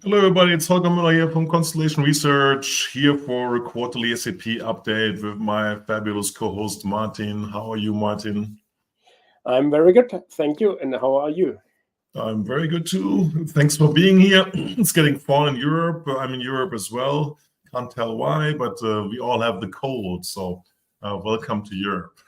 Hello, everybody. It's Holger here from Constellation Research, here for a quarterly SAP update with my fabulous co-host, Martin. How are you, Martin? I'm very good. Thank you. And how are you? I'm very good, too. Thanks for being here. It's getting fall in Europe. I'm in Europe as well. Can't tell why, but we all have the cold. So welcome to Europe.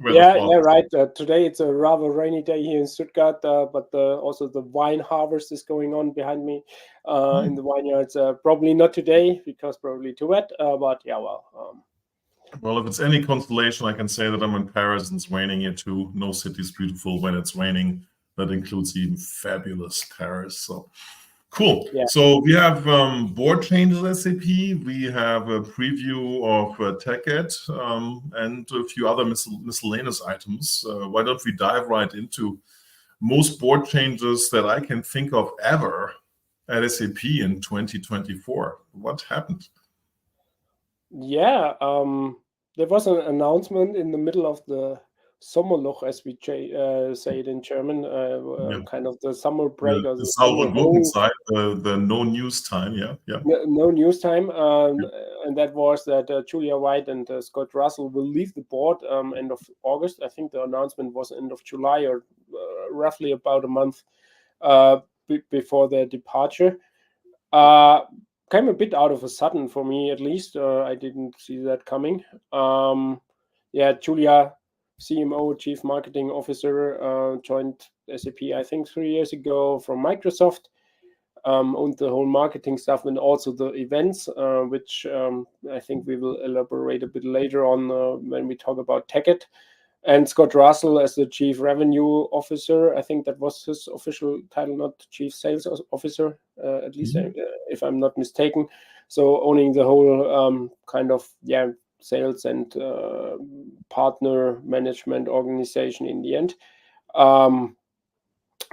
Yeah, right. Today it's a rather rainy day here in Stuttgart, but also the wine harvest is going on behind me in the vineyards. Probably not today because probably too wet, but yeah, well. Well, if it's any consolation, I can say that I'm in Paris and it's raining here too. No city is beautiful when it's raining. That includes even fabulous Paris. So cool. Yeah. So we have board changes at SAP. We have a preview of TechEd and a few other miscellaneous items. Why don't we dive right into most board changes that I can think of ever at SAP in 2024? What happened? Yeah, there was an announcement in the middle of the Sommerloch, as we say it in German, kind of the summer break or the summer side, the no news time, yeah. No news time, and that was that Julia White and Scott Russell will leave the board end of August. I think the announcement was end of July or roughly about a month before their departure. Came a bit out of a sudden for me, at least. I didn't see that coming. Julia, CMO, Chief Marketing Officer, joined SAP, I think, 3 years ago from Microsoft, owned the whole marketing stuff and also the events, which I think we will elaborate a bit later on when we talk about TechEd. And Scott Russell as the Chief Revenue Officer. I think that was his official title, not Chief Sales Officer, at least if I'm not mistaken. So owning the whole kind of sales and partner management organization in the end,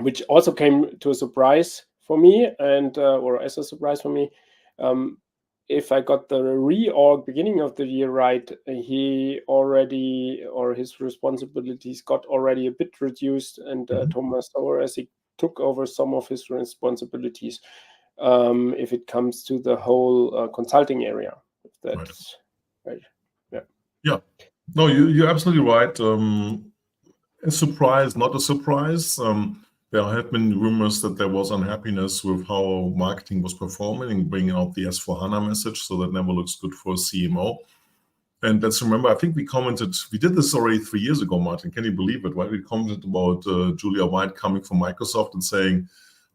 which also came to a surprise for me, and or as a surprise for me. If I got the reorg beginning of the year right, he already, or his responsibilities got already a bit reduced, and Thomas Sauer, as he took over some of his responsibilities, if it comes to the whole consulting area. That's right. Yeah. No, you're absolutely right. A surprise, not a surprise. There have been rumors that there was unhappiness with how marketing was performing and bringing out the S4HANA message, so that never looks good for a CMO. And let's remember, I think we did this already 3 years ago, Martin. Can you believe it, right? We commented about Julia White coming from Microsoft and saying,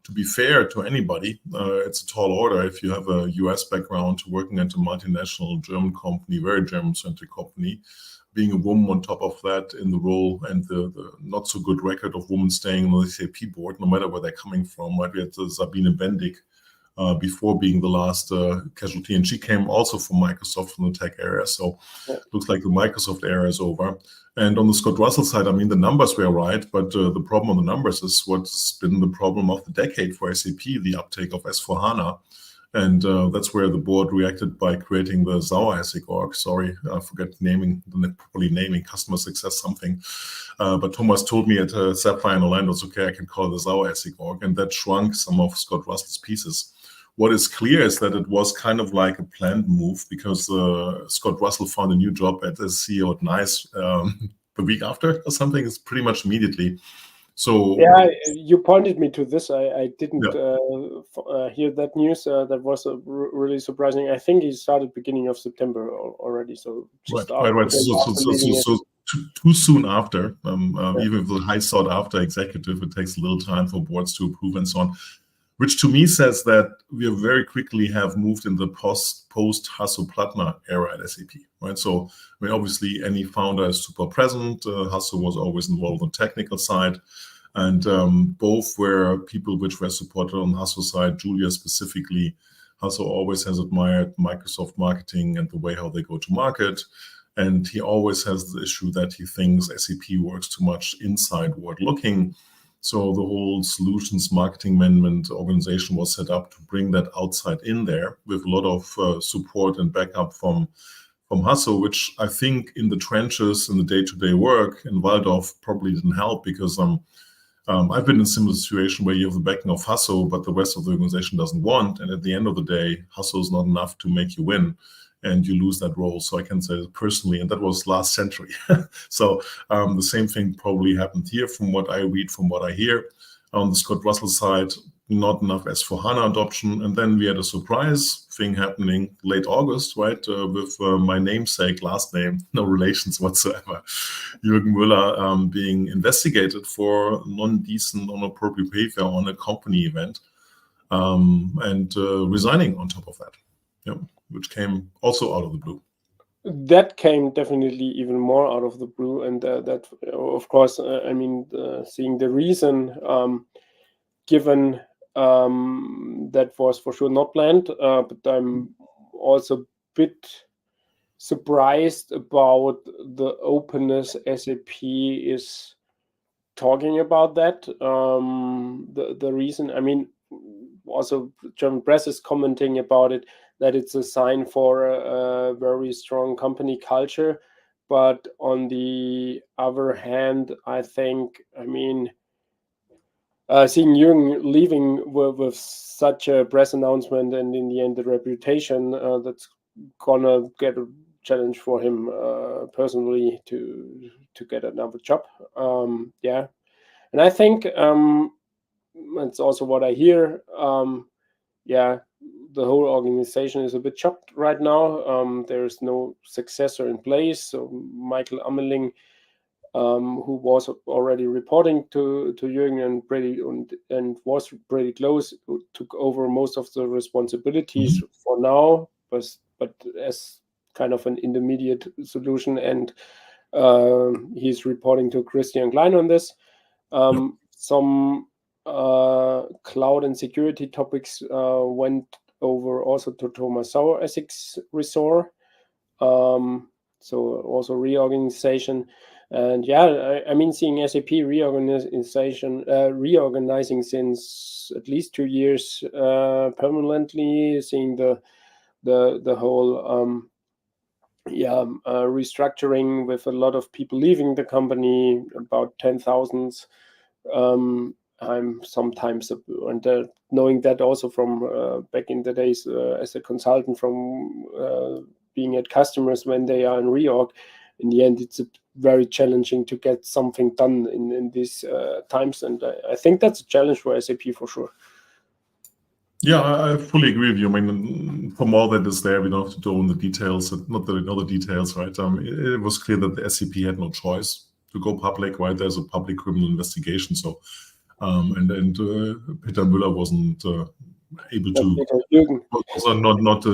to be fair to anybody, it's a tall order if you have a US background working at a multinational German company, very German-centric company, being a woman on top of that in the role, and the not so good record of women staying on the SAP board, no matter where they're coming from. Right? We had Sabine Bendig before being the last casualty, and she came also from Microsoft from the tech area. So it looks like the Microsoft era is over. And on the Scott Russell side, I mean, the numbers were right, but the problem on the numbers is what's been the problem of the decade for SAP, the uptake of S4HANA. And that's where the board reacted by creating the Sauer-SAG org. Sorry, I forget properly naming customer success something. But Thomas told me at Sapphire in Orlando, it's okay, I can call it the Sauer-SAG org. And that shrunk some of Scott Russell's pieces. What is clear is that it was kind of like a planned move, because Scott Russell found a new job as CEO at NICE the week after or something. It's pretty much immediately. So yeah, you pointed me to this. I didn't hear that news. That was really surprising. I think he started beginning of September already. So just right. So too soon after. Even with the high sought after executive, it takes a little time for boards to approve and so on. Which to me says that we very quickly have moved in the post Hasso-Plattner era at SAP, right? So, I mean, obviously any founder is super present. Hasso was always involved on the technical side, and both were people which were supported on Hasso side. Julia specifically, Hasso always has admired Microsoft marketing and the way how they go to market. And he always has the issue that he thinks SAP works too much inside-ward looking. So the whole solutions marketing management organization was set up to bring that outside in there with a lot of support and backup from Hasso, which I think in the trenches, in the day-to-day work in Walldorf probably didn't help, because I've been in a similar situation where you have the backing of Hasso, but the rest of the organization doesn't want. And at the end of the day, Hasso is not enough to make you win, and you lose that role. So I can say it personally, and that was last century. So the same thing probably happened here from what I read, from what I hear. On the Scott Russell side, not enough S/4HANA adoption. And then we had a surprise thing happening late August, right, with my namesake, last name, no relations whatsoever, Jürgen Müller, being investigated for non-decent, non-appropriate behavior on a company event, and resigning on top of that, which came also out of the blue. That came definitely even more out of the blue, and that, of course, I mean, seeing the reason given, that was for sure not planned, but I'm also a bit surprised about the openness SAP is talking about that. The reason, I mean, also German press is commenting about it, that it's a sign for a very strong company culture. But on the other hand, I think, I mean, seeing Jürgen leaving with such a press announcement, and in the end the reputation, that's gonna get a challenge for him personally to get another job. And I think that's also what I hear. The whole organization is a bit shocked right now. There is no successor in place. So Michael Ammeling, who was already reporting to Jürgen and was pretty close, took over most of the responsibilities for now, but as kind of an intermediate solution, and he's reporting to Christian Klein on this. Some cloud and security topics went over also to Thomas Sauer, Essex Resort. So also reorganization. And I mean, seeing SAP reorganizing since at least 2 years permanently, seeing the whole restructuring with a lot of people leaving the company, about 10,000. I'm sometimes, and knowing that also from back in the days as a consultant, from being at customers when they are in reorg, in the end it's very challenging to get something done in these times, and I think that's a challenge for SAP for sure. Yeah, I fully agree with you. I mean, from all that is there, we don't have to go in the details, not that we know the details, right? It was clear that the SAP had no choice to go public, right? There's a public criminal investigation, so and Peter Müller wasn't able to, also not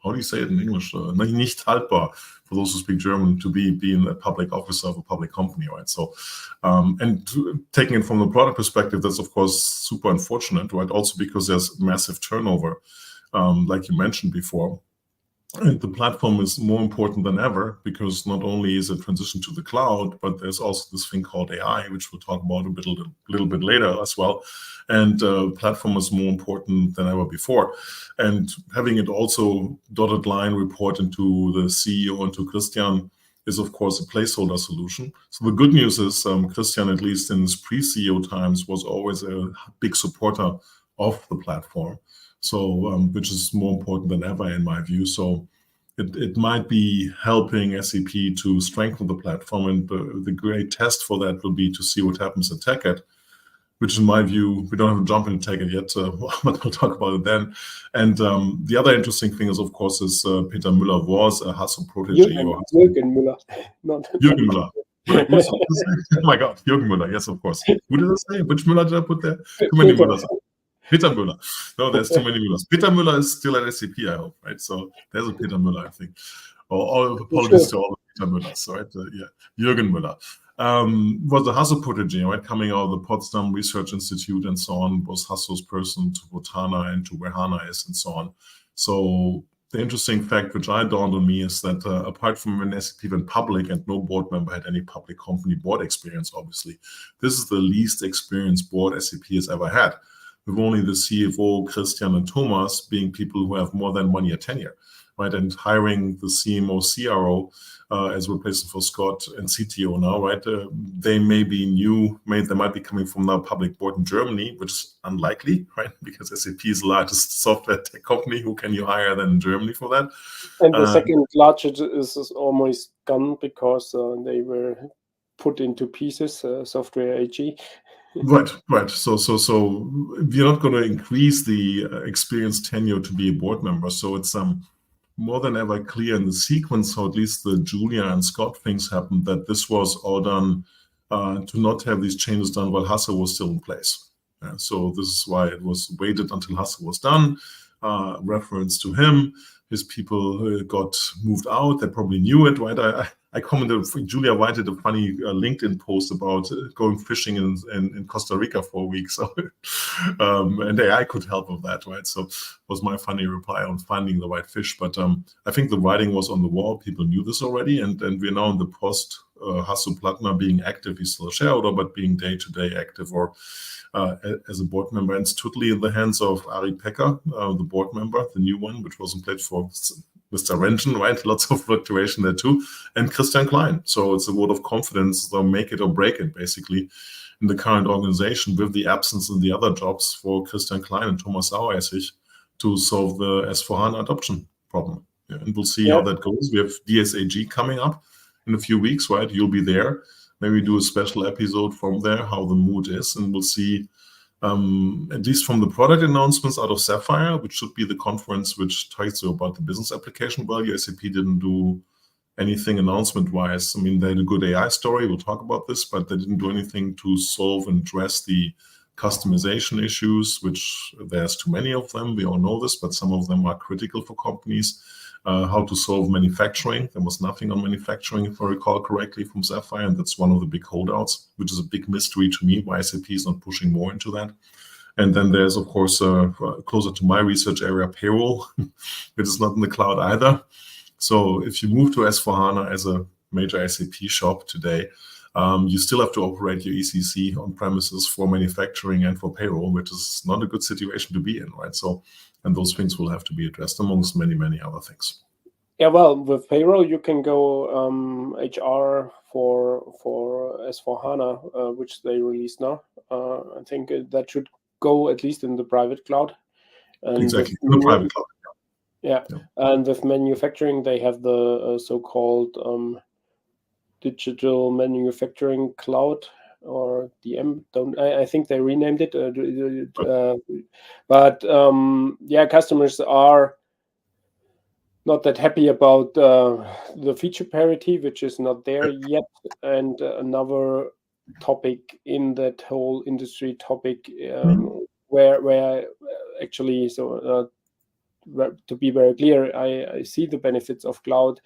how do you say it in English? Nicht haltbar, for those who speak German, to be a public officer of a public company, right? So, and taking it from the product perspective, that's of course super unfortunate, right? Also because there's massive turnover, like you mentioned before. And the platform is more important than ever, because not only is it transition to the cloud, but there's also this thing called AI, which we'll talk about a little bit later as well. And platform is more important than ever before. And having it also dotted line report into the CEO and to Christian is of course a placeholder solution. So the good news is Christian, at least in his pre-CEO times, was always a big supporter of the platform. So, which is more important than ever in my view. So it might be helping SAP to strengthen the platform. And the great test for that will be to see what happens at TechED, which in my view, we don't have to jump into TechED yet, but we'll talk about it then. And the other interesting thing is, of course, Peter Müller was a Hasso protege. Jürgen Müller. Jürgen Müller. Oh my God, Jürgen Müller, yes, of course. Who did I say? Which Müller did I put there? Too many Müllers. Peter Müller. No, there's too many Müllers. Peter Müller is still at SAP, I hope, right? So there's a Peter Müller, I think. All apologies to all the Peter Müllers, right? Jürgen Müller was a Hasso protege, right? Coming out of the Potsdam Research Institute and so on, was Hasso's person to what HANA and to where HANA is and so on. So the interesting fact which dawned on me is that apart from when SAP went public and no board member had any public company board experience, obviously, this is the least experienced board SAP has ever had, with only the CFO, Christian, and Thomas being people who have more than 1 year tenure, right? And hiring the CMO, CRO as replacement for Scott and CTO now, right? They may be new, they might be coming from now public board in Germany, which is unlikely, right? Because SAP is the largest software tech company. Who can you hire than in Germany for that? And the second largest is almost gone because they were put into pieces, Software AG. Right. So we're not going to increase the experience tenure to be a board member. So it's more than ever clear in the sequence, how at least the Julia and Scott things happened, that this was all done to not have these changes done while Hasse was still in place. So this is why it was waited until Hasse was done. Reference to him. His people got moved out. They probably knew it, right? I commented, Julia wrote a funny LinkedIn post about going fishing in Costa Rica for a week. So, and AI could help with that, right? So it was my funny reply on finding the right fish. But I think the writing was on the wall. People knew this already. And we're now in the post Hasso Plattner being active. He's still a shareholder, but being day-to-day active or as a board member. And it's totally in the hands of Ari Pecker, the board member, the new one, which was in place for Mr. Renchen, right? Lots of fluctuation there too. And Christian Klein. So it's a vote of confidence. They'll make it or break it, basically, in the current organization with the absence in the other jobs for Christian Klein and Thomas Saueressig to solve the S4HANA adoption problem. Yeah, and we'll see how that goes. We have DSAG coming up in a few weeks, right? You'll be there. Maybe do a special episode from there, how the mood is, and we'll see, at least from the product announcements out of Sapphire, which should be the conference which tells you about the business application value. SAP didn't do anything announcement-wise. I mean, they had a good AI story. We'll talk about this, but they didn't do anything to solve and address the customization issues, which there's too many of them. We all know this, but some of them are critical for companies. How to solve manufacturing. There was nothing on manufacturing, if I recall correctly, from Sapphire, and that's one of the big holdouts, which is a big mystery to me why SAP is not pushing more into that. And then there's, of course, closer to my research area, payroll, which is not in the cloud either. So if you move to S4HANA as a major SAP shop today, you still have to operate your ECC on premises for manufacturing and for payroll, which is not a good situation to be in, right? So, and those things will have to be addressed amongst many, many other things. Yeah, well, with payroll, you can go HR for S4HANA, which they released now. I think that should go at least in the private cloud. And exactly, in the private cloud. Yeah, and with manufacturing, they have the so-called digital manufacturing cloud, or DM. I think they renamed it. But yeah, customers are not that happy about the feature parity, which is not there yet. And another topic in that whole industry topic, where actually, so to be very clear, I see the benefits of cloud,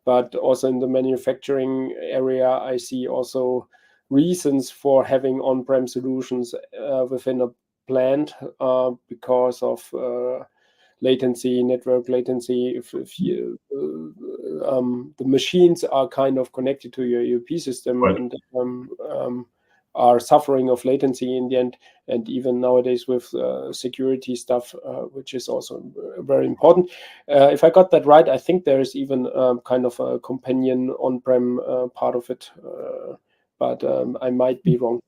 but also in the manufacturing area, I see also reasons for having on-prem solutions within a plant because of latency, network latency. If you, the machines are kind of connected to your ERP system and are suffering of latency in the end, and even nowadays with security stuff, which is also very important. If I got that right, I think there is even kind of a companion on-prem part of it, but I might be wrong.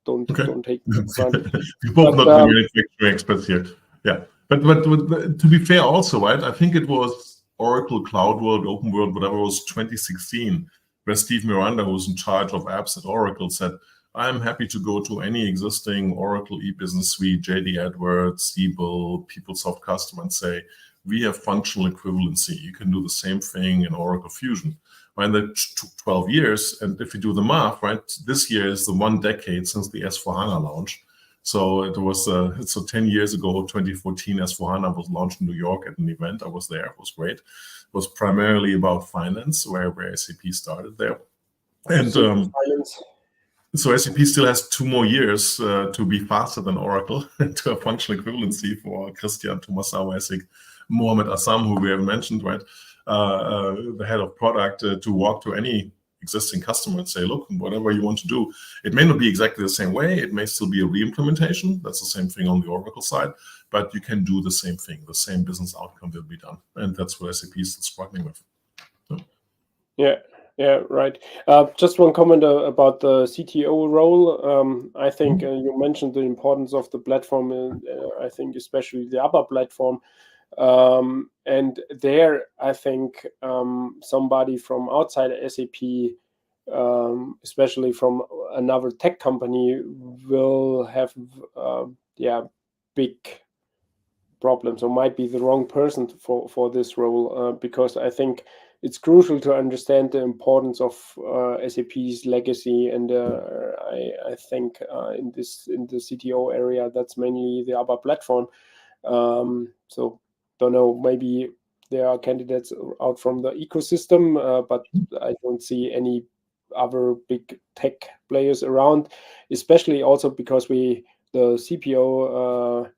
Don't take me for granted. We both not the manufacturing experts here. Yeah, but to be fair, also, right? I think it was Oracle Cloud World, Open World, whatever it was, 2016, where Steve Miranda, who was in charge of apps at Oracle, said, I'm happy to go to any existing Oracle e-business suite, JD Edwards, Siebel, PeopleSoft customer, and say, we have functional equivalency. You can do the same thing in Oracle Fusion. And that took 12 years. And if you do the math, right, this year is the 1 decade since the S4HANA launch. So it was, so 10 years ago, 2014, S4HANA was launched in New York at an event. I was there. It was great. It was primarily about finance, where SAP started there. And so SAP still has 2 more years to be faster than Oracle to have functional equivalency for Christian, Thomas Saueressig, Mohamed Assam, who we have mentioned, right? The head of product, to walk to any existing customer and say, look, whatever you want to do, it may not be exactly the same way. It may still be a re-implementation. That's the same thing on the Oracle side, but you can do the same thing. The same business outcome will be done. And that's what SAP is struggling with. So. Yeah, right. Just one comment about the CTO role. I think you mentioned the importance of the platform, I think especially the ABAP platform. And there, I think somebody from outside SAP, especially from another tech company, will have big problems, or might be the wrong person for this role, because I think it's crucial to understand the importance of SAP's legacy, and I think in the CTO area, that's mainly the ABAP platform. So don't know, maybe there are candidates out from the ecosystem, but I don't see any other big tech players around, especially also because the CPO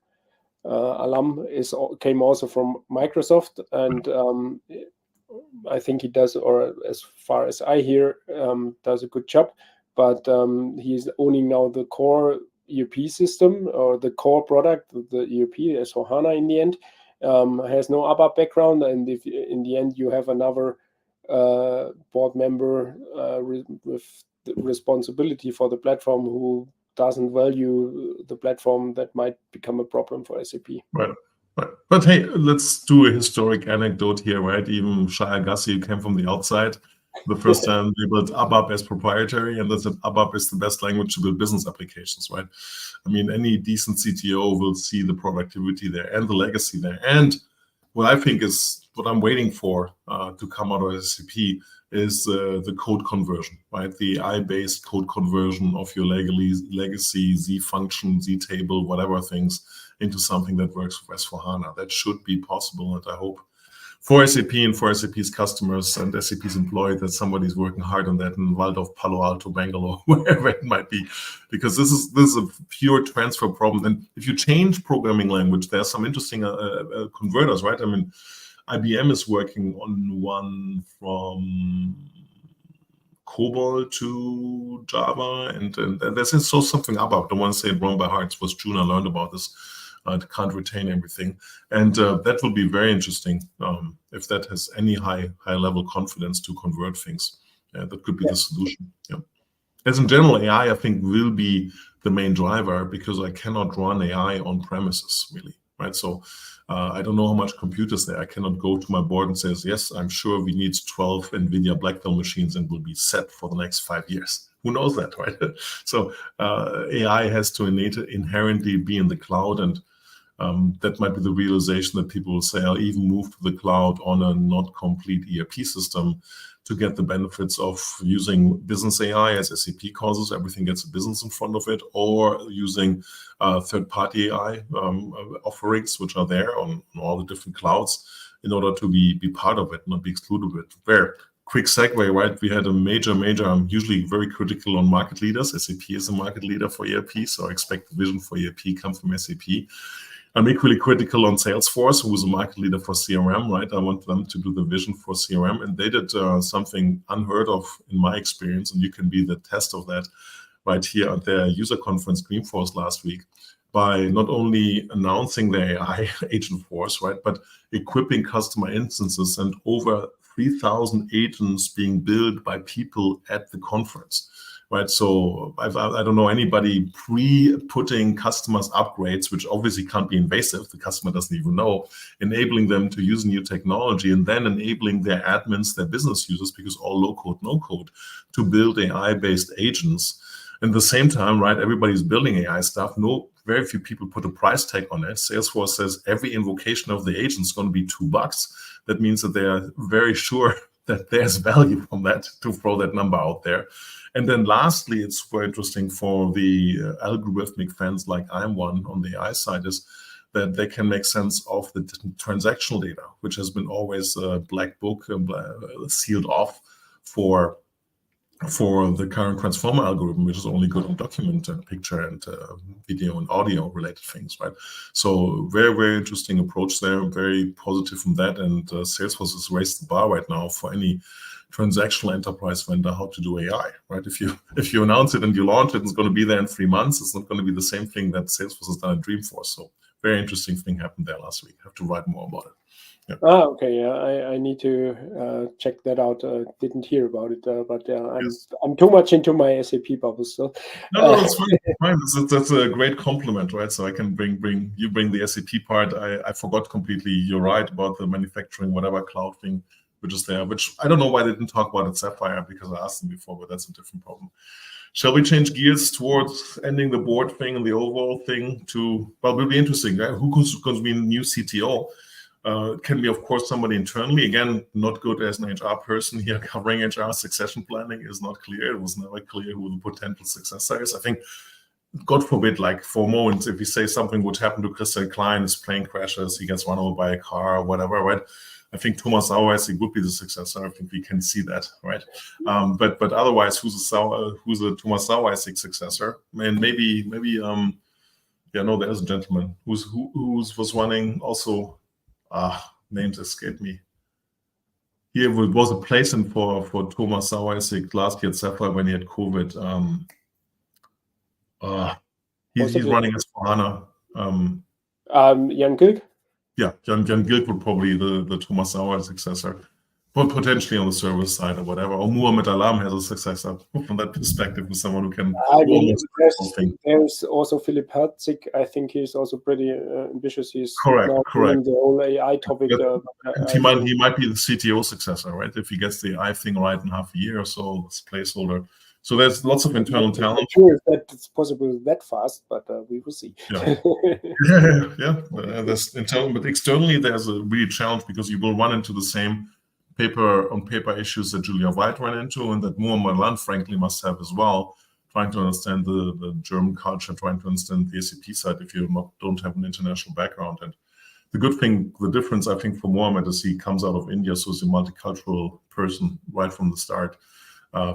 alum came also from Microsoft, and I think he does, or as far as I hear, does a good job. But he's owning now the core ERP system, or the core product, the ERP, S/4HANA in the end. Has no ABAP background, and if in the end you have another board member with the responsibility for the platform who doesn't value the platform, that might become a problem for SAP. Right. But hey, let's do a historic anecdote here, right? Even Shai Agassi came from the outside. The first time we built ABAP as proprietary, and they said ABAP is the best language to build business applications, right? I mean, any decent CTO will see the productivity there and the legacy there. And what I think is what I'm waiting for to come out of SAP is the code conversion, right? The AI-based code conversion of your legacy Z function, Z table, whatever things, into something that works with S/4HANA. That should be possible, and I hope for SAP and for SAP's customers and SAP's employees that somebody's working hard on that in Waldorf, Palo Alto, Bangalore, wherever it might be, because this is a pure transfer problem. And if you change programming language, there's some interesting converters, right? I mean, IBM is working on one from COBOL to Java, and there's so something about, the one saying wrong by heart, it was June I learned about this. Can't retain everything, and that will be very interesting if that has any high level confidence to convert things. That could be the solution. Yeah. As in general, AI I think will be the main driver, because I cannot run AI on premises really, right? So I don't know how much computers there. I cannot go to my board and say, yes, I'm sure we need 12 NVIDIA Blackwell machines and will be set for the next 5 years. Who knows that, right? So AI has to inherently be in the cloud, and that might be the realization that people will say, I'll even move to the cloud on a not complete ERP system to get the benefits of using business AI, as SAP calls it. Everything gets a business in front of it, or using third-party AI offerings, which are there on all the different clouds, in order to be part of it, not be excluded of it. There. Quick segue, right? We had a major, I'm usually very critical on market leaders. SAP is a market leader for ERP, so I expect the vision for ERP come from SAP. I'm equally critical on Salesforce, who is a market leader for CRM, right? I want them to do the vision for CRM, and they did something unheard of in my experience, and you can be the test of that right here at their user conference, Dreamforce, last week, by not only announcing the AI agent force, right, but equipping customer instances, and over 3,000 agents being built by people at the conference. Right, so I don't know anybody pre-putting customers upgrades, which obviously can't be invasive. The customer doesn't even know, enabling them to use new technology, and then enabling their admins, their business users, because all low code, no code, to build AI-based agents. And at the same time, right, everybody's building AI stuff. Very few people put a price tag on it. Salesforce says every invocation of the agent is going to be $2. That means that they are very sure that there's value from that to throw that number out there. And then lastly, it's very interesting for the algorithmic fans like I'm one on the AI side, is that they can make sense of the transactional data, which has been always a black book, sealed off for for the current transformer algorithm, which is only good on document and picture and video and audio related things, right? So very, very interesting approach there, very positive from that. And Salesforce has raised the bar right now for any transactional enterprise vendor how to do AI, right? If you announce it and you launch it, it's going to be there in 3 months. It's not going to be the same thing that Salesforce has done at Dreamforce. So very interesting thing happened there last week. I have to write more about it. Yeah. Okay. Yeah, I need to check that out. Didn't hear about it, but I'm too much into my SAP bubble still. No, it's fine. That's a great compliment, right? So I can bring the SAP part. I forgot completely. You're right about the manufacturing, whatever cloud thing, which is there. Which I don't know why they didn't talk about it Sapphire, because I asked them before, but that's a different problem. Shall we change gears towards ending the board thing and the overall thing to, well, will be interesting, right? Who's going to be the new CTO? It can be, of course, somebody internally. Again, not good as an HR person here covering HR succession planning is not clear. It was never clear who the potential successor is. I think, God forbid, like for a moment, if you say something would happen to Christian Klein, his plane crashes, he gets run over by a car or whatever, right? I think Thomas Saueressig would be the successor. I think we can see that, right? But otherwise, who's a Thomas Saueressig successor? And maybe there's a gentleman who was running also. Names escape me. Here was a placement for Thomas Saueressig last year at Sapphire when he had COVID. He's running as for HANA. Jan Gilg? Yeah, Jan Gilg would probably the Thomas Sauer successor, but potentially on the service side or whatever. Or Muhammad Alam has a successor from that perspective, with someone who can. There's also Philipp Herzig. I think he's also pretty ambitious. He's correct. The whole AI topic. He might be the CTO successor, right? If he gets the AI thing right in half a year or so, it's placeholder. So there's lots of internal talent. I'm sure if that's possible that fast, but we will see. Yeah. There's internal, but externally there's a real challenge, because you will run into the same paper issues that Julia White ran into, and that Muhammad Land frankly must have as well, trying to understand the German culture, trying to understand the SAP side if you don't have an international background. And the good thing, the difference I think for Muhammad is he comes out of India, so he's a multicultural person right from the start.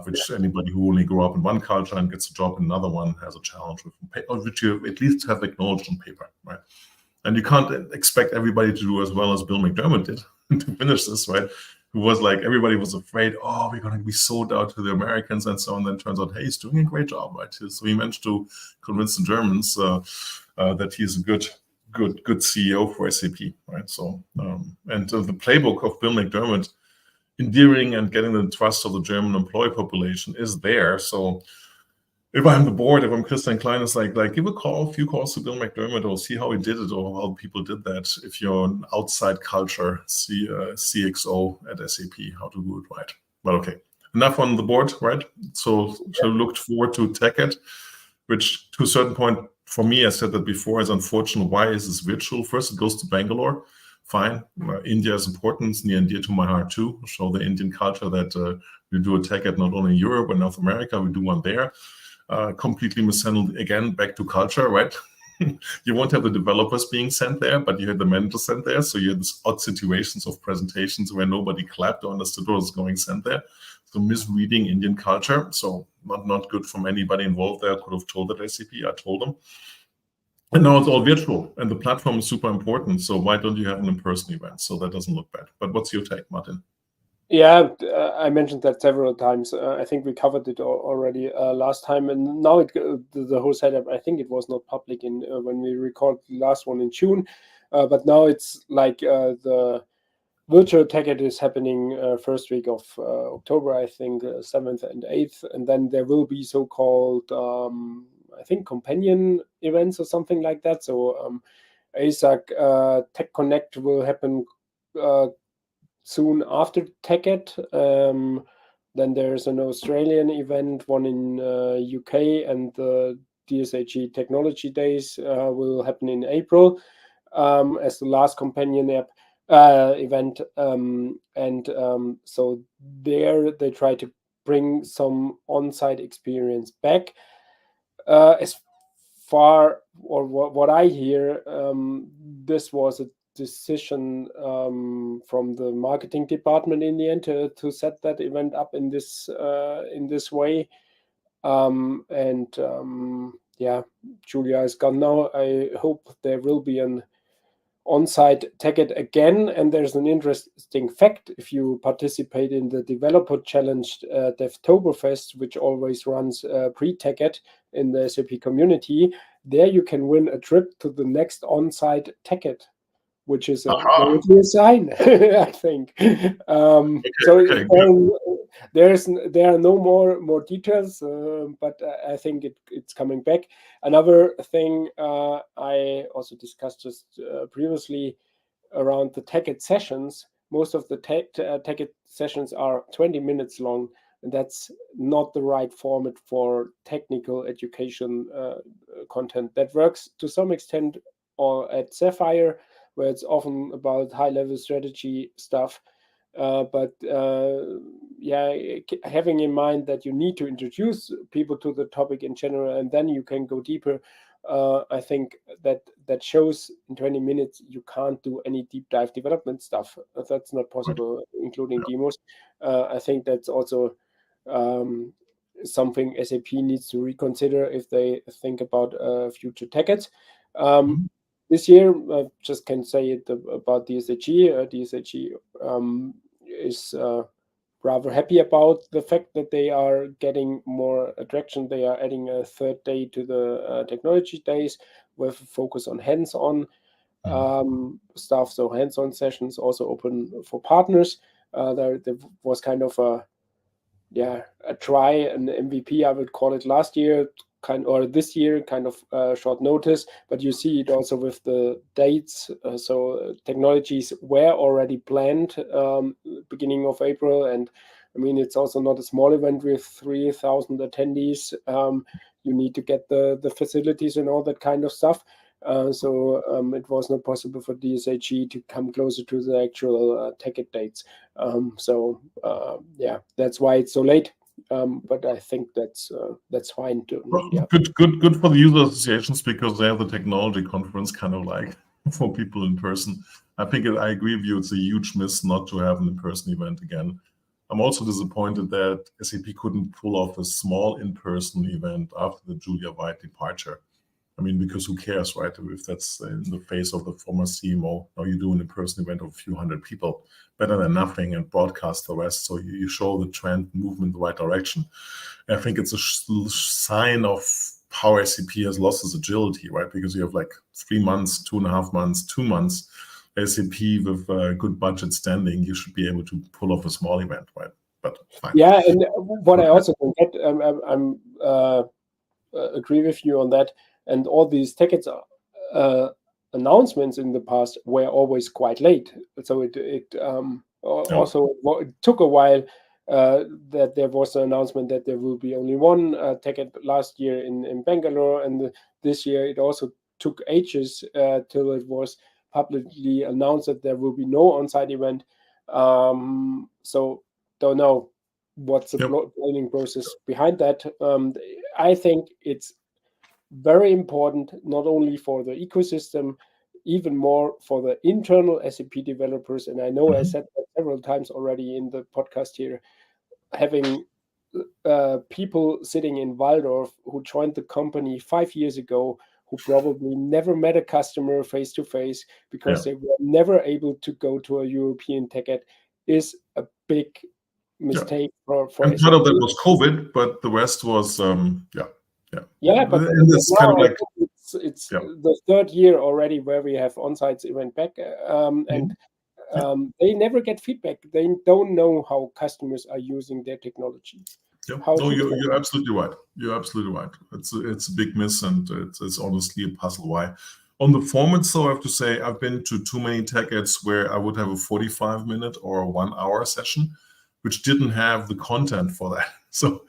Which anybody who only grew up in one culture and gets a job in another one has a challenge with, which you at least have acknowledged on paper, right? And you can't expect everybody to do as well as Bill McDermott did to finish this, right? Who was like, everybody was afraid, we're going to be sold out to the Americans and so on. Then turns out, hey, he's doing a great job, right? So he managed to convince the Germans that he's a good CEO for SAP, right? So, and the playbook of Bill McDermott, endearing and getting the trust of the German employee population, is there. So if I'm the board, if I'm Christian Klein, it's like give a few calls to Bill McDermott, or see how he did it, or how people did that. If you're an outside culture CXO at SAP, how to do it right. But okay, enough on the board, right? So look forward to TechEd, which to a certain point, for me, I said that before, is unfortunate. Why is this virtual? First, it goes to Bangalore. Fine. India is important. It's near and dear to my heart too. Show the Indian culture that we do a TechEd not only in Europe and North America, we do one there. Completely mishandled again, back to culture, right? You won't have the developers being sent there, but you had the managers sent there. So you had these odd situations of presentations where nobody clapped or understood what was going sent there. So misreading Indian culture. So not good from anybody involved there. I could have told that SAP. I told them. And now it's all virtual, and the platform is super important. So why don't you have an in-person event? So that doesn't look bad. But what's your take, Martin? Yeah, I mentioned that several times. I think we covered it already last time, and now the whole setup. I think it was not public in when we recorded the last one in June, but now it's like the virtual TechEd is happening first week of October, I think 7th and 8th, and then there will be so-called I think companion events or something like that. So ASAC Tech Connect will happen soon after TechEd. Then there's an Australian event, one in UK, and the DSAG Technology Days will happen in April as the last companion event. So there they try to bring some on-site experience back. As far or what I hear, this was a decision from the marketing department in the end to set that event up in this way. Yeah, Julia is gone now. I hope there will be an on-site TechEd again. And there's an interesting fact: if you participate in the Developer Challenge Devtoberfest, which always runs pre-TechEd in the SAP community, there you can win a trip to the next on-site TechEd, which is a very clear sign, I think. Okay, There are no more details, but I think it's coming back. Another thing I also discussed just previously around the TechEd sessions. Most of the TechEd sessions are 20 minutes long, and that's not the right format for technical education content. That works to some extent or at Sapphire, where it's often about high-level strategy stuff. But having in mind that you need to introduce people to the topic in general, and then you can go deeper. I think that shows in 20 minutes you can't do any deep dive development stuff. That's not possible, including demos. I think that's also something SAP needs to reconsider if they think about future TechEds. This year, I just can say it about DSAG. DSAG is rather happy about the fact that they are getting more attraction. They are adding a third day to the technology days with focus on hands-on stuff. So hands-on sessions also open for partners. There was kind of a try, an MVP, I would call it, last year, or this year, kind of short notice, but you see it also with the dates. So technologies were already planned beginning of April, and I mean, it's also not a small event with 3,000 attendees. You need to get the facilities and all that kind of stuff. So it was not possible for DSAG to come closer to the actual TechEd dates. That's why it's so late. But I think that's fine too. Yeah. Good for the user associations, because they have the technology conference kind of like for people in person. I agree with you. It's a huge miss not to have an in-person event again. I'm also disappointed that SAP couldn't pull off a small in-person event after the Julia White departure. I mean, because who cares, right? If that's in the face of the former CMO, now you do an in-person event of a few hundred people, better than nothing, and broadcast the rest. So you show the trend movement in the right direction. And I think it's a sign of how SAP has lost its agility, right? Because you have like 3 months, 2.5 months, 2 months, SAP with good budget standing, you should be able to pull off a small event, right? But fine. Yeah, and what I also can get, I'm agree with you on that. And all these TechEd announcements in the past were always quite late. So it took a while that there was an announcement that there will be only one TechEd last year in Bangalore, and this year it also took ages till it was publicly announced that there will be no on-site event. So don't know what's the planning process behind that. I think it's very important, not only for the ecosystem, even more for the internal SAP developers. And I know I said that several times already in the podcast here, having people sitting in Waldorf who joined the company 5 years ago, who probably never met a customer face to face because they were never able to go to a European TechEd, is a big mistake for and SAP. part of that was COVID, but the rest was but it's kind of like it's the third year already where we have on-sites event back, and they never get feedback. They don't know how customers are using their technology. No, you're absolutely right. You're absolutely right. It's a big miss, and it's honestly a puzzle why. On the format, so I have to say, I've been to too many TechEds where I would have a 45-minute or a 1-hour session, which didn't have the content for that. So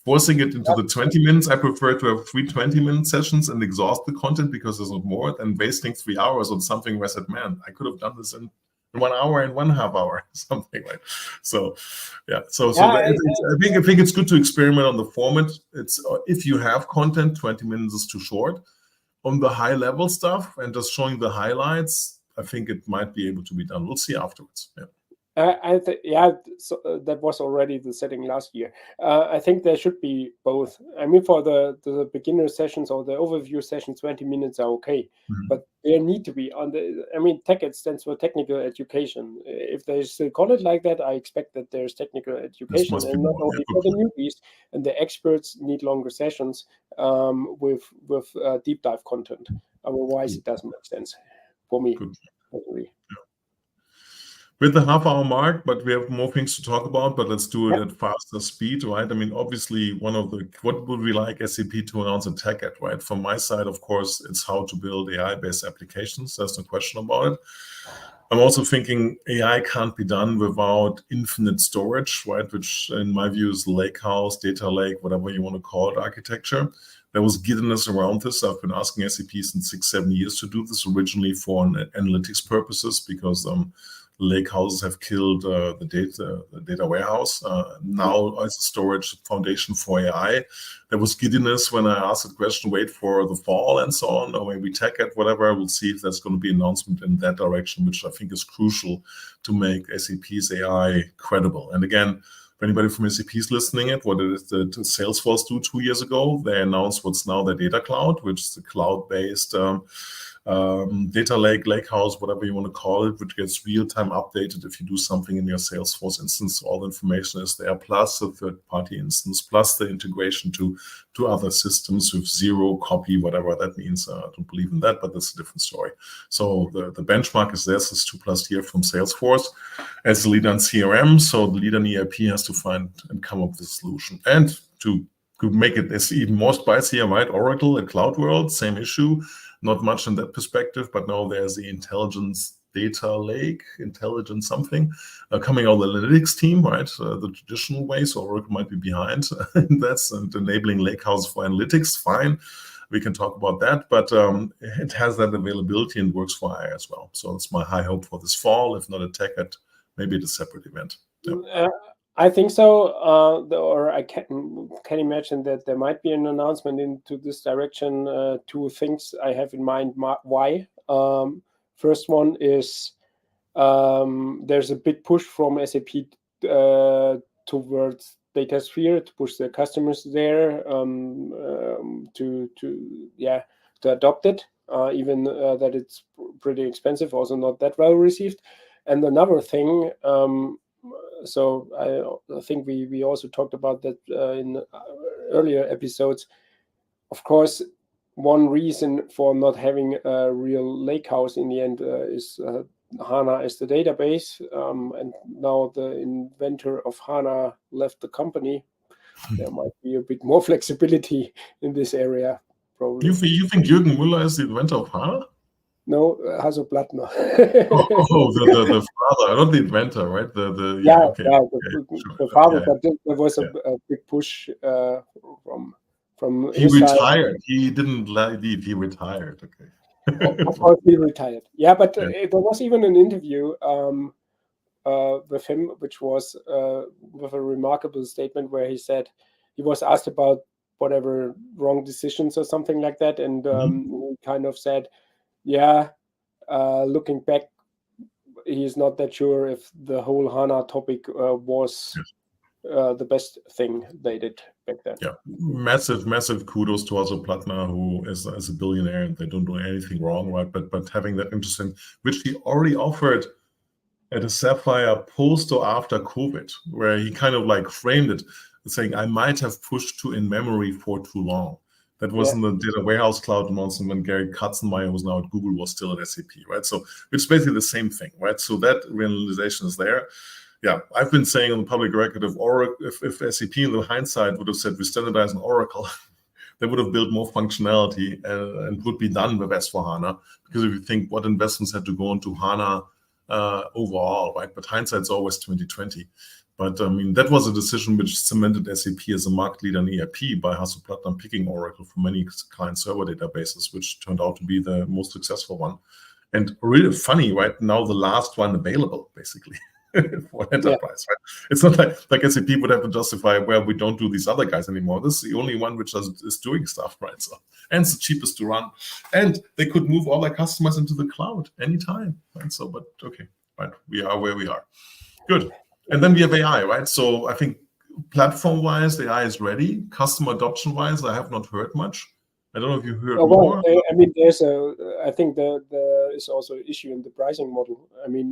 forcing it into the 20 minutes, I prefer to have 3 20-minute sessions and exhaust the content because there's not more than wasting 3 hours on something where I said, man, I could have done this in 1 hour and 1.5 hours, something like. So, I think it's good to experiment on the format. It's if you have content, 20 minutes is too short. On the high level stuff and just showing the highlights, I think it might be able to be done. We'll see afterwards. Yeah. So, that was already the setting last year. I think there should be both. I mean, for the beginner sessions or the overview sessions, 20 minutes are okay, but there need to be TechEd stands for technical education. If they still call it like that, I expect that there's technical education, and not only for the newbies, and the experts need longer sessions with deep dive content. Otherwise, it doesn't make sense for me. We're at the half-hour mark, but we have more things to talk about, but let's do it at faster speed, right? I mean, obviously, what would we like SAP to announce at TechEd, right? From my side, of course, it's how to build AI-based applications. There's no question about it. I'm also thinking AI can't be done without infinite storage, right? Which in my view is lakehouse, data lake, whatever you want to call it, architecture. There was giddiness around this. I've been asking SAP since 6-7 years to do this, originally for analytics purposes, because lake houses have killed the data warehouse. Now as a storage foundation for AI. There was giddiness when I asked the question, wait for the fall and so on, or maybe TechEd, whatever. We'll see if there's going to be an announcement in that direction, which I think is crucial to make SAP's AI credible. And again, if anybody from SAP is listening at what did Salesforce do 2 years ago? They announced what's now the data cloud, which is the cloud-based data lakehouse, whatever you want to call it, which gets real-time updated if you do something in your Salesforce instance. All the information is there, plus the third-party instance, plus the integration to other systems with zero copy, whatever that means. I don't believe in that, but that's a different story. So the benchmark is this is 2+ years from Salesforce as the leader in CRM. So the leader in ERP has to find and come up with a solution. And to make it even more spicy, right? Oracle, a cloud world, same issue. Not much in that perspective, but now there's the intelligence data lake, intelligence something, coming out of the analytics team, right? The traditional way, so Oracle might be behind. That's enabling lakehouse for analytics, fine. We can talk about that, but it has that availability and works for AI as well. So it's my high hope for this fall, if not a TechEd, maybe it's a separate event. Yeah. I think so, or I can imagine that there might be an announcement into this direction. 2 things I have in mind. Why? First one is there's a big push from SAP towards DataSphere to push their customers there to adopt it, even that it's pretty expensive, also not that well received. And another thing. So I think we also talked about that in earlier episodes. Of course, one reason for not having a real lakehouse in the end is HANA as the database. And now the inventor of HANA left the company. There might be a bit more flexibility in this area, probably. You think Jürgen Müller is the inventor of HANA? No, Hasso Plattner. the father, not the inventor, right? The father. But there was a big push from he his retired. Side. He didn't leave. He retired. Okay. Of course, he retired. Yeah, but there was even an interview with him, which was with a remarkable statement where he said he was asked about whatever wrong decisions or something like that, and he kind of said, yeah, looking back, he's not that sure if the whole HANA topic was the best thing they did back then. Yeah, massive kudos to Hasso Plattner, who is a billionaire and they don't do anything wrong, right? But having that interesting, which he already offered at a Sapphire post or after COVID, where he kind of like framed it, saying, I might have pushed to in-memory for too long. That wasn't the data warehouse cloud announcement when Gary Katzenmeier, who's now at Google, was still at SAP, right? So it's basically the same thing, right? So that realization is there. Yeah, I've been saying on the public record, if SAP in the hindsight would have said we standardize on Oracle, they would have built more functionality and would be done with S4HANA. Because if you think what investments had to go into HANA overall, right? But hindsight's always 2020. But I mean, that was a decision which cemented SAP as a market leader in ERP by Hasso Plattner picking Oracle for many client server databases, which turned out to be the most successful one. And really funny, right? Now the last one available, basically. for enterprise, right? It's not like SAP would have to justify, well, we don't do these other guys anymore. This is the only one which is doing stuff, right? So, and it's the cheapest to run, and they could move all their customers into the cloud anytime, right? So, but okay, right, we are where we are. Good. And then we have AI, right? So I think platform-wise, the AI is ready. Customer adoption-wise, I have not heard much. I don't know if you heard more. I mean, I think there is also an issue in the pricing model. I mean,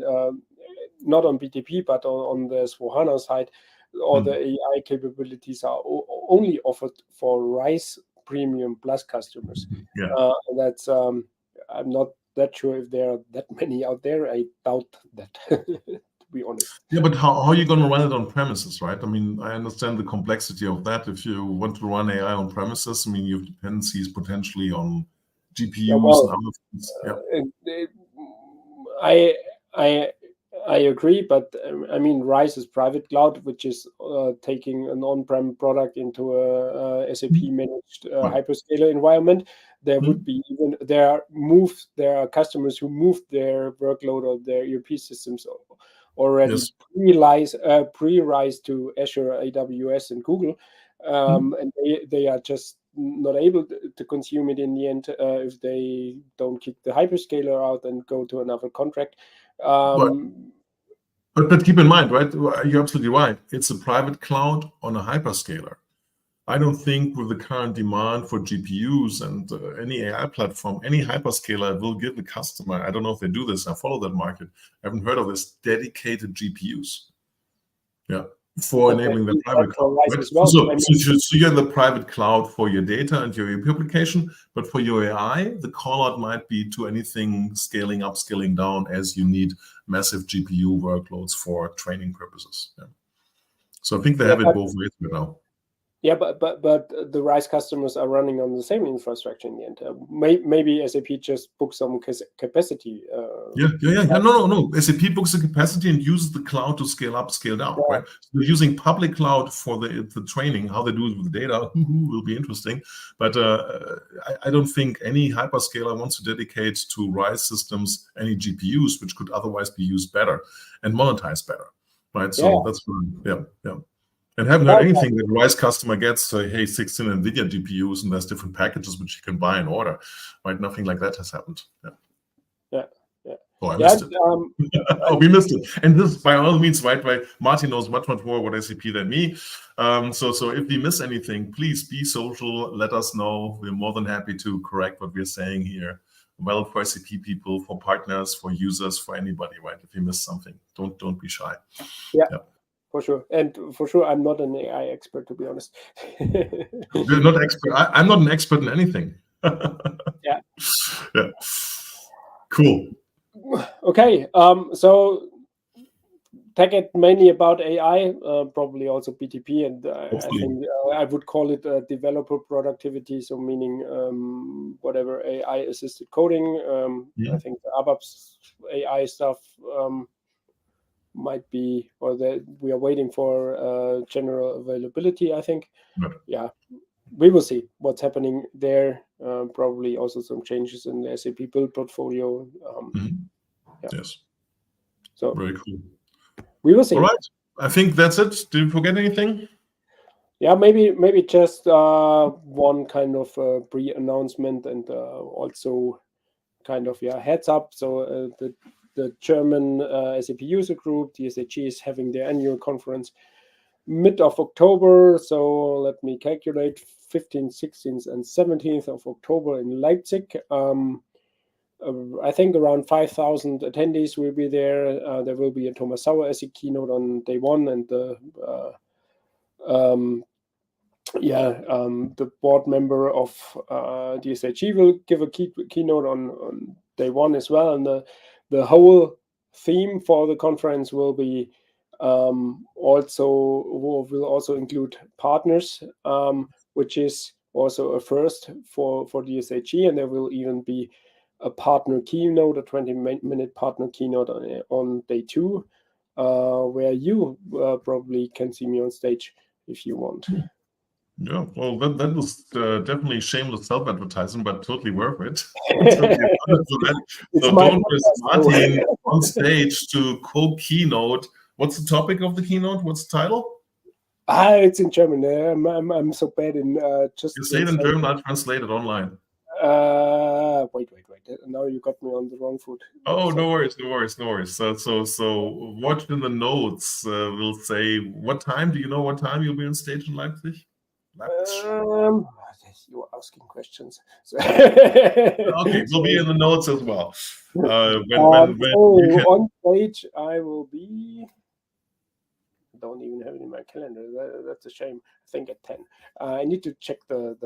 not on BTP, but on the S/4HANA side, all the AI capabilities are only offered for RISE Premium Plus customers. Yeah. That's I'm not that sure if there are that many out there. I doubt that. To be honest. Yeah, but how are you going to run it on premises, right? I mean, I understand the complexity of that. If you want to run AI on premises, I mean, you have dependencies potentially on GPUs and other things. I agree, but I mean, RISE is private cloud, which is taking an on-prem product into a SAP managed hyperscaler environment. There would be there are customers who moved their workload or their ERP systems already pre-RISE to Azure, AWS, and Google, and they are just not able to consume it in the end if they don't kick the hyperscaler out and go to another contract. But keep in mind, right? You're absolutely right. It's a private cloud on a hyperscaler. I don't think with the current demand for GPUs and any AI platform, any hyperscaler will give the customer, I don't know if they do this, I follow that market, I haven't heard of this, dedicated GPUs. Yeah, for enabling the private cloud. Right? So you're in the private cloud for your data and your application, but for your AI, the call out might be to anything scaling up, scaling down as you need massive GPU workloads for training purposes. Yeah. So I think they have it both ways now. Yeah, but the RISE customers are running on the same infrastructure in the end. Maybe SAP just books some capacity. Yeah. No. SAP books the capacity and uses the cloud to scale up, scale down. Yeah. Right? So they're using public cloud for the training. How they do it with the data will be interesting. But I don't think any hyperscaler wants to dedicate to RISE systems any GPUs, which could otherwise be used better and monetized better. Right. So that's fine. Yeah. And haven't heard anything that RISE customer gets, hey, 16 NVIDIA GPUs, and there's different packages which you can buy and order. Right? Nothing like that has happened. Yeah. Oh, I missed it. We missed it. And this, by all means, right? Martin knows much more about SAP than me. So if we miss anything, please be social. Let us know. We're more than happy to correct what we're saying here. Well, for SAP people, for partners, for users, for anybody, right? If you miss something, don't be shy. Yeah. For sure. And for sure, I'm not an AI expert, to be honest. You're not expert. I'm not an expert in anything. Yeah. Cool. Okay. So TechEd mainly about AI, probably also BTP, and I think I would call it developer productivity. So meaning whatever AI assisted coding. I think the ABAP's AI stuff might be, or that we are waiting for general availability, I think. Yeah, we will see what's happening there. Probably also some changes in the SAP build portfolio. Yes. So very cool. We will see. All right. I think that's it. Did you forget anything? Yeah, maybe just one kind of pre-announcement and also kind of heads up. So the German SAP user group, DSAG, is having their annual conference mid of October. So let me calculate, 15th, 16th, and 17th of October in Leipzig. I think around 5,000 attendees will be there. There will be a Thomas Sauer as a keynote on day one, and the board member of DSAG will give a keynote on day one as well. And the whole theme for the conference will be will also include partners, which is also a first for DSAG, and there will even be a partner keynote, a 20-minute partner keynote on day two, where you probably can see me on stage if you want. Yeah, well, that was definitely shameless self-advertising, but totally worth it. So don't miss Martin on stage to co-keynote What's the topic of the keynote? What's the title? It's in German. I'm so bad in just. You say it in German. I'll translate it online. Wait. Now you got me on the wrong foot. Oh, no worries. So watch in the notes. We'll say what time. Do you know what time you'll be on stage in Leipzig? You're asking questions. So okay, we'll be in the notes as well. On stage, I will be. Don't even have it in my calendar. That's a shame. I think at 10. I need to check the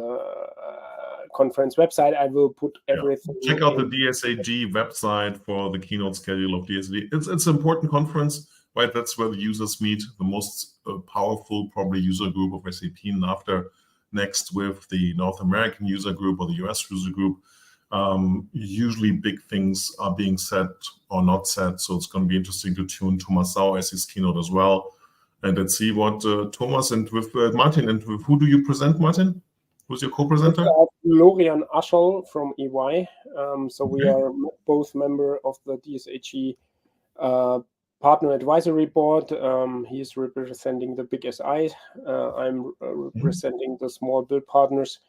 conference website. I will put everything. Check out the DSAG website for the keynote schedule of DSAG. It's an important conference, right? That's where the users meet, the most powerful probably user group of SAP, and after next with the North American user group or the US user group. Usually big things are being said or not said, so it's going to be interesting to tune Thomas Sau as his keynote as well. And let's see what Thomas and with Martin, and with who do you present, Martin? Who's your co-presenter? Florian Aschel from EY. So we are both member of the DSAG Partner Advisory Board. He is representing the big SIs. I'm representing the small build partners.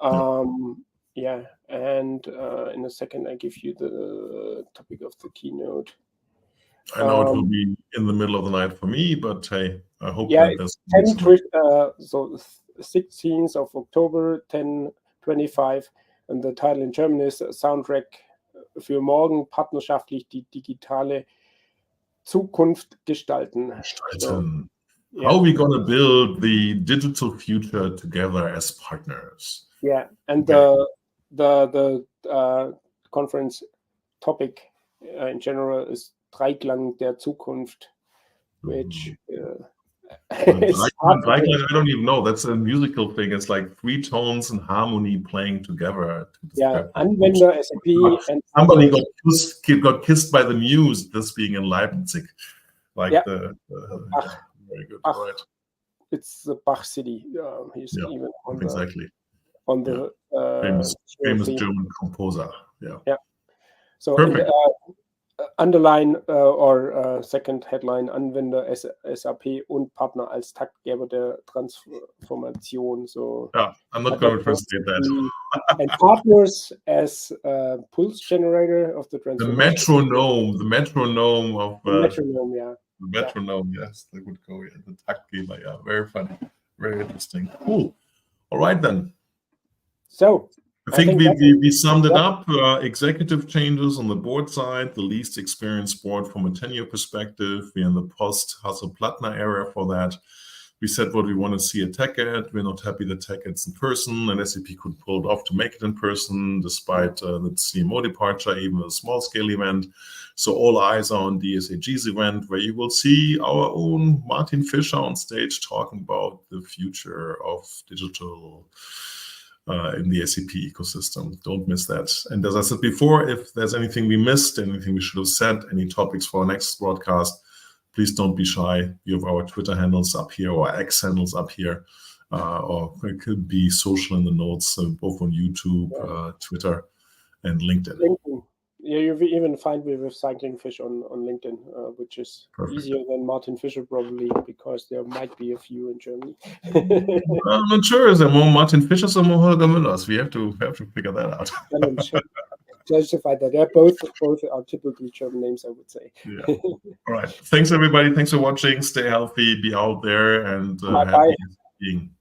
And in a second I give you the topic of the keynote. I know it will be in the middle of the night for me, but hey, I hope that there's so 16th of October, 10:25, and the title in German is Soundtrack für morgen, partnerschaftlich die digitale Zukunft gestalten. So, how are we going to build the digital future together as partners? Yeah, and the conference topic in general is Dreiklang der Zukunft, which Dreiklang, I don't even know. That's a musical thing. It's like three tones and harmony playing together. Anwender, SAP, and somebody got kissed by the muse. This being in Leipzig, like very good. Right. It's the Bach city. He's even on on the famous German composer. Yeah. So underline or second headline, Anwender, SAP und Partner als Taktgeber der Transformation. So I'm not going to translate that. And partners as pulse generator of the transformation. The metronome of metronome, the metronome. Yes, they would go the Taktgeber. Yeah, very funny, very interesting. Cool. All right then. So I think we summed it up. Executive changes on the board side, the least experienced board from a tenure perspective. We're in the post-Hasso-Plattner era for that. We said what we want to see at TechEd. We're not happy that TechEd's in person, and SAP could pull it off to make it in person, despite the CMO departure, even a small-scale event. So all eyes are on DSAG's event, where you will see our own Martin Fischer on stage talking about the future of digital in the SAP ecosystem. Don't miss that. And as I said before, if there's anything we missed, anything we should have said, any topics for our next broadcast, please don't be shy. You have our Twitter handles up here, or X handles up here, or it could be social in the notes, both on YouTube, Twitter, and LinkedIn. Yeah, you even find me with Cycling Fish on LinkedIn, which is easier than Martin Fischer probably, because there might be a few in Germany. I'm not sure. Is there more Martin Fischers or more Holger Müllers? We have to figure that out. Justify that. They're both are typically German names, I would say. Yeah. All right. Thanks everybody. Thanks for watching. Stay healthy. Be out there and Bye. Happy being.